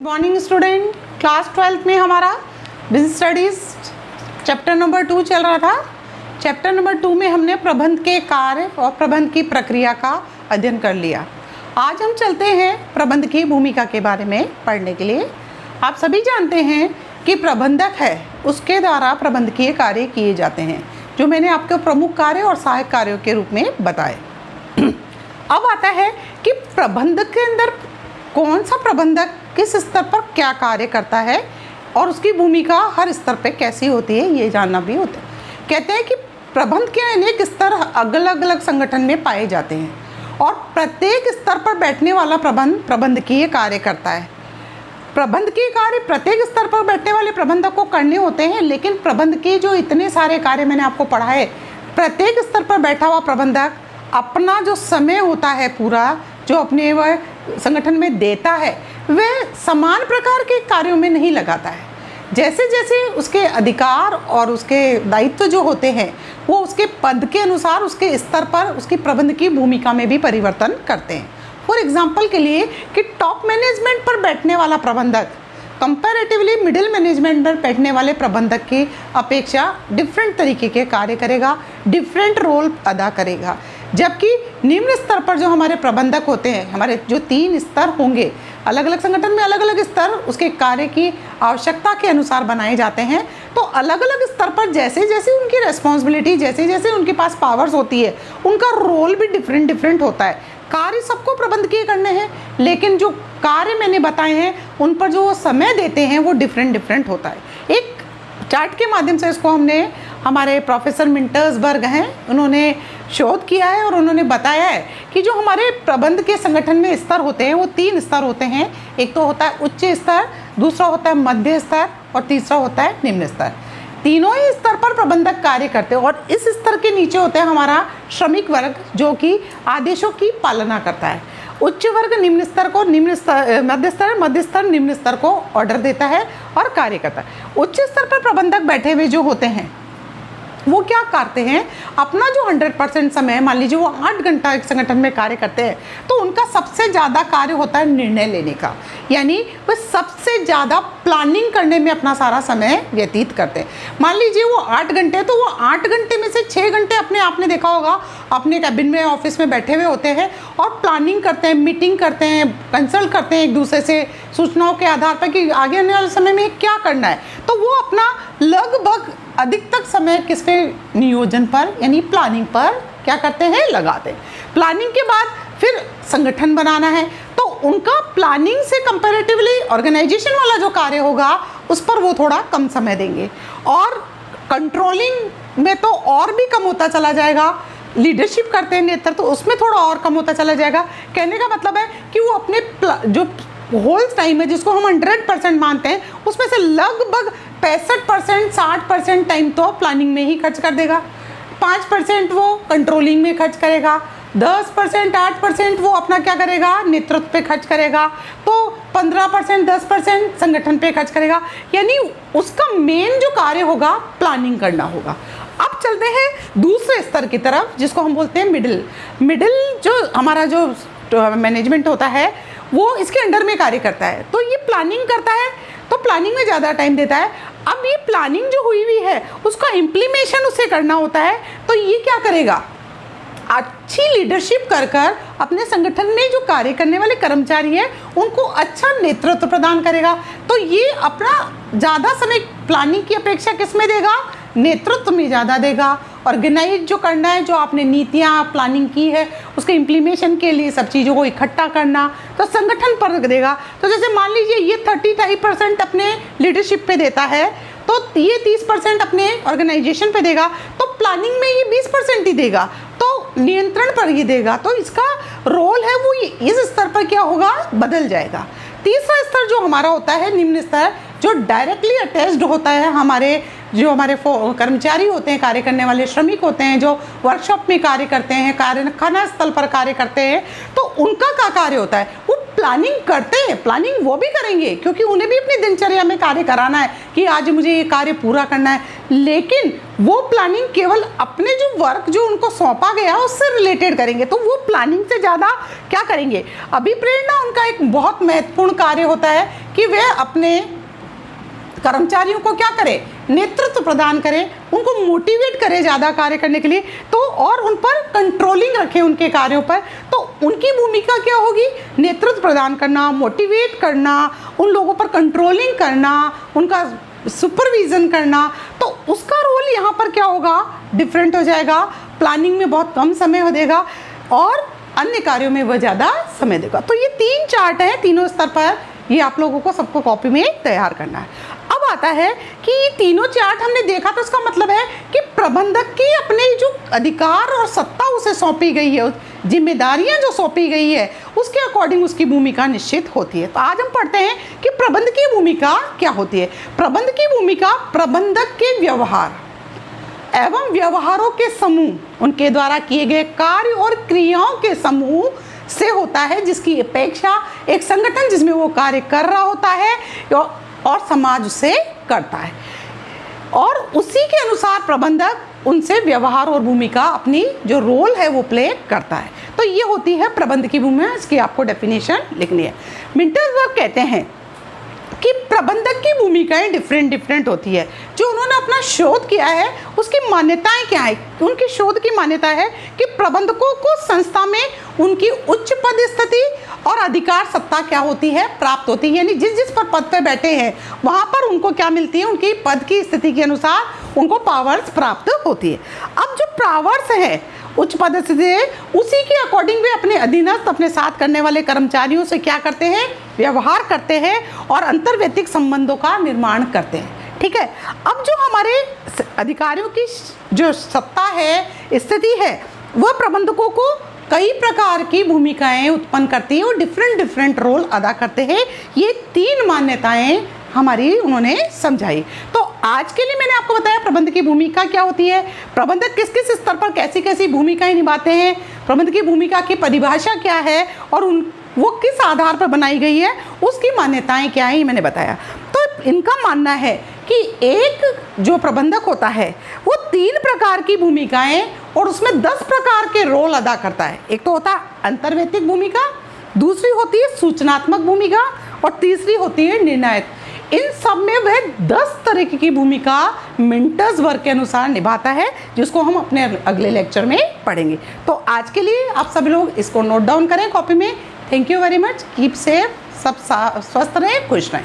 Morning student, class 12th में हमारा business studies chapter number 2 चल रहा था। चैप्टर नंबर 2 में हमने प्रबंध के कार्य और प्रबंध की प्रक्रिया का अध्ययन कर लिया। आज हम चलते हैं प्रबंध की भूमिका के बारे में पढ़ने के लिए। आप सभी जानते हैं कि प्रबंधक है, उसके द्वारा प्रबंधकीय कार्य किए जाते हैं, जो मैंने आपको प्रमुख कार्य और सहायक कार्यों के रूप में बताए। अब आता है कि प्रबंधक के अंदर कौन सा प्रबंधक किस स्तर पर क्या कार्य करता है और उसकी भूमिका हर स्तर पर कैसी होती है, ये जानना भी होता है। कहते हैं कि प्रबंध के अनेक स्तर अलग अलग संगठन में पाए जाते हैं और प्रत्येक स्तर पर बैठने वाला प्रबंधकीय कार्य करता है। प्रबंध के कार्य प्रत्येक स्तर पर बैठने वाले प्रबंधक को करने होते हैं, लेकिन प्रबंध के जो इतने सारे कार्य मैंने आपको पढ़ाए, प्रत्येक स्तर पर बैठा हुआ प्रबंधक अपना जो समय होता है पूरा जो अपने वह संगठन में देता है, वह समान प्रकार के कार्यों में नहीं लगाता है। जैसे जैसे उसके अधिकार और उसके दायित्व जो होते हैं वो उसके पद के अनुसार उसके स्तर पर उसकी प्रबंध की भूमिका में भी परिवर्तन करते हैं। फॉर एग्जाम्पल के लिए कि टॉप मैनेजमेंट पर बैठने वाला प्रबंधक कंपैरेटिवली मिडिल मैनेजमेंट पर बैठने वाले प्रबंधक की अपेक्षा डिफरेंट तरीके के कार्य करेगा, डिफरेंट रोल अदा करेगा। जबकि निम्न स्तर पर जो हमारे प्रबंधक होते हैं, हमारे जो 3 स्तर होंगे, अलग अलग संगठन में अलग अलग स्तर उसके कार्य की आवश्यकता के अनुसार बनाए जाते हैं। तो अलग अलग स्तर पर जैसे जैसे उनकी रिस्पॉन्सिबिलिटी, जैसे जैसे उनके पास पावर्स होती है, उनका रोल भी डिफरेंट होता है। कार्य सबको प्रबंधकीय करने हैं, लेकिन जो कार्य मैंने बताए हैं उन पर जो वो समय देते हैं वो डिफरेंट होता है। एक चार्ट के माध्यम से इसको हमने, हमारे प्रोफेसर मिंटर्सबर्ग हैं, उन्होंने शोध किया है और उन्होंने बताया है कि जो हमारे प्रबंध के संगठन में स्तर होते हैं वो 3 स्तर होते हैं। एक तो होता है उच्च स्तर, दूसरा होता है मध्य स्तर और तीसरा होता है निम्न स्तर। तीनों ही स्तर पर प्रबंधक कार्य करते हैं और इस स्तर के नीचे होता है हमारा श्रमिक वर्ग, जो कि आदेशों की पालना करता है। उच्च वर्ग निम्न स्तर को, मध्य स्तर निम्न स्तर को ऑर्डर देता है और कार्य करता है। उच्च स्तर पर प्रबंधक बैठे हुए जो होते हैं वो क्या करते हैं, अपना जो 100% समय, मान लीजिए वो 8 घंटा एक संगठन में कार्य करते हैं, तो उनका सबसे ज़्यादा कार्य होता है निर्णय लेने का। यानी वह सबसे ज़्यादा प्लानिंग करने में अपना सारा समय व्यतीत करते हैं। मान लीजिए वो 8 घंटे, तो वो 8 घंटे में से 6 घंटे अपने, आपने देखा होगा, अपने कैबिन में, ऑफिस में बैठे हुए होते हैं और प्लानिंग करते हैं, मीटिंग करते हैं, कंसल्ट करते हैं एक दूसरे से सूचनाओं के आधार पर कि आगे आने वाले समय में क्या करना है। तो वो अपना लगभग अधिकतर समय किस पे, नियोजन पर, यानी प्लानिंग पर क्या करते हैं, लगाते हैं। प्लानिंग के बाद फिर संगठन बनाना है, तो उनका प्लानिंग से कंपैरेटिवली ऑर्गेनाइजेशन वाला जो कार्य होगा उस पर वो थोड़ा कम समय देंगे और कंट्रोलिंग में तो और भी कम होता चला जाएगा। लीडरशिप करते हैं, नेतृत्व, तो उसमें थोड़ा और कम होता चला जाएगा। कहने का मतलब है कि वो अपने जो होल टाइम है जिसको हम 100% मानते हैं, उसमें से लगभग 65%, 60% टाइम तो प्लानिंग में ही खर्च कर देगा, 5% वो कंट्रोलिंग में खर्च करेगा, 10%, 8% वो अपना क्या करेगा, नेतृत्व पे खर्च करेगा, तो 15%, 10% संगठन पे खर्च करेगा। यानी उसका मेन जो कार्य होगा प्लानिंग करना होगा। अब चलते हैं दूसरे स्तर की तरफ, जिसको हम बोलते हैं मिडिल जो हमारा जो मैनेजमेंट होता है वो इसके अंडर में कार्य करता है। तो ये प्लानिंग करता है, तो प्लानिंग में ज़्यादा टाइम देता है। अब ये प्लानिंग जो हुई है उसका इम्प्लीमेशन उसे करना होता है, तो ये क्या करेगा, अच्छी लीडरशिप कर अपने संगठन में जो कार्य करने वाले कर्मचारी हैं उनको अच्छा नेतृत्व प्रदान करेगा। तो ये अपना ज़्यादा समय प्लानिंग की अपेक्षा किस में देगा, नेतृत्व में ज़्यादा देगा। ऑर्गेनाइज जो करना है, जो आपने नीतियाँ प्लानिंग की है उसके इम्प्लीमेशन के लिए सब चीज़ों को इकट्ठा करना, तो संगठन पर देगा। तो जैसे मान लीजिए ये 35% अपने लीडरशिप पे देता है, तो ये 30% अपने ऑर्गेनाइजेशन पे देगा, तो प्लानिंग में ये 20% ही देगा, तो नियंत्रण पर ही देगा। तो इसका रोल है वो इस स्तर पर क्या होगा, बदल जाएगा। तीसरा स्तर जो हमारा होता है निम्न स्तर, जो डायरेक्टली अटैच्ड होता है हमारे कर्मचारी होते हैं, कार्य करने वाले श्रमिक होते हैं, जो वर्कशॉप में कार्य करते हैं, कारखाना स्थल पर कार्य करते हैं, तो उनका क्या कार्य होता है, वो प्लानिंग करते हैं, प्लानिंग वो भी करेंगे क्योंकि उन्हें भी अपनी दिनचर्या में कार्य कराना है कि आज मुझे ये कार्य पूरा करना है, लेकिन वो प्लानिंग केवल अपने जो वर्क जो उनको सौंपा गया उससे रिलेटेड करेंगे। तो वो प्लानिंग से ज़्यादा क्या करेंगे, अभिप्रेरणा उनका एक बहुत महत्वपूर्ण कार्य होता है कि वे अपने कर्मचारियों को क्या करें, नेतृत्व प्रदान करें, उनको मोटिवेट करें ज़्यादा कार्य करने के लिए, तो और उन पर कंट्रोलिंग रखें उनके कार्यों पर। तो उनकी भूमिका क्या होगी, नेतृत्व प्रदान करना, मोटिवेट करना, उन लोगों पर कंट्रोलिंग करना, उनका सुपरविज़न करना। तो उसका रोल यहाँ पर क्या होगा, डिफरेंट हो जाएगा। प्लानिंग में बहुत कम समय हो देगा और अन्य कार्यों में वह ज़्यादा समय देगा। तो ये 3 चार्ट हैं, तीनों स्तर पर, ये आप लोगों को सबको कॉपी में तैयार करना है। अब आता है कि ये तीनों चार्ट हमने देखा तो इसका मतलब है कि प्रबंधक की अपने जो अधिकार और सत्ता उसे सौंपी गई है, जिम्मेदारियां जो सौंपी गई है, उसके अकॉर्डिंग उसकी भूमिका निश्चित होती है। तो आज हम पढ़ते हैं कि प्रबंध की भूमिका क्या होती है। प्रबंध की भूमिका प्रबंधक के व्यवहार एवं व्यवहारों के समूह, उनके द्वारा किए गए कार्य और क्रियाओं के समूह से होता है, जिसकी अपेक्षा एक संगठन जिसमें वो कार्य कर रहा होता है और समाज उसे करता है, और उसी के अनुसार प्रबंधक उनसे व्यवहार और भूमिका अपनी जो रोल है वो प्ले करता है। तो ये होती है प्रबंध की भूमिका, इसकी आपको डेफिनेशन लिखनी है। मिंटर्सबर्ग कहते हैं कि प्रबंधक की भूमिकाएं डिफरेंट होती है। जो उन्होंने अपना शोध किया है उसकी मान्यताएं क्या है, उनकी शोध की मान्यता है कि प्रबंधकों को संस्था में उनकी उच्च पद स्थिति और अधिकार सत्ता क्या होती है, प्राप्त होती है। यानी जिस पर पद पे बैठे हैं वहाँ पर उनको क्या मिलती है, उनकी पद की स्थिति के अनुसार उनको पावर्स प्राप्त होती है। अब जो पावर्स है उच्च पद से, उसी के अकॉर्डिंग वे अपने अधीनस्थ, अपने साथ करने वाले कर्मचारियों से क्या करते हैं, व्यवहार करते हैं और अंतर्वैयक्तिक संबंधों का निर्माण करते हैं। ठीक है। अब जो हमारे अधिकारियों की जो सत्ता है, स्थिति है, वह प्रबंधकों को कई प्रकार की भूमिकाएं उत्पन्न करती है और डिफरेंट रोल अदा करते हैं। ये 3 मान्यताएं हमारी उन्होंने समझाई। तो आज के लिए मैंने आपको बताया प्रबंध की भूमिका क्या होती है, प्रबंधक किस किस स्तर पर कैसी कैसी भूमिकाएं निभाते हैं, प्रबंध की भूमिका की परिभाषा क्या है और वो किस आधार पर बनाई गई है, उसकी मान्यताएं क्या है, ये मैंने बताया। तो इनका मानना है कि एक जो प्रबंधक होता है वो 3 प्रकार की भूमिकाएं और उसमें 10 प्रकार के रोल अदा करता है। एक तो होता है अंतर्वैयक्तिक भूमिका, दूसरी होती है सूचनात्मक भूमिका और तीसरी होती है निर्णायक। इन सब में वह 10 तरह की भूमिका मिंटर्सबर्ग के अनुसार निभाता है, जिसको हम अपने अगले लेक्चर में पढ़ेंगे। तो आज के लिए आप सभी लोग इसको नोट डाउन करें कॉपी में। Thank you very much, keep safe, सब स्वस्थ रहें, खुश रहें।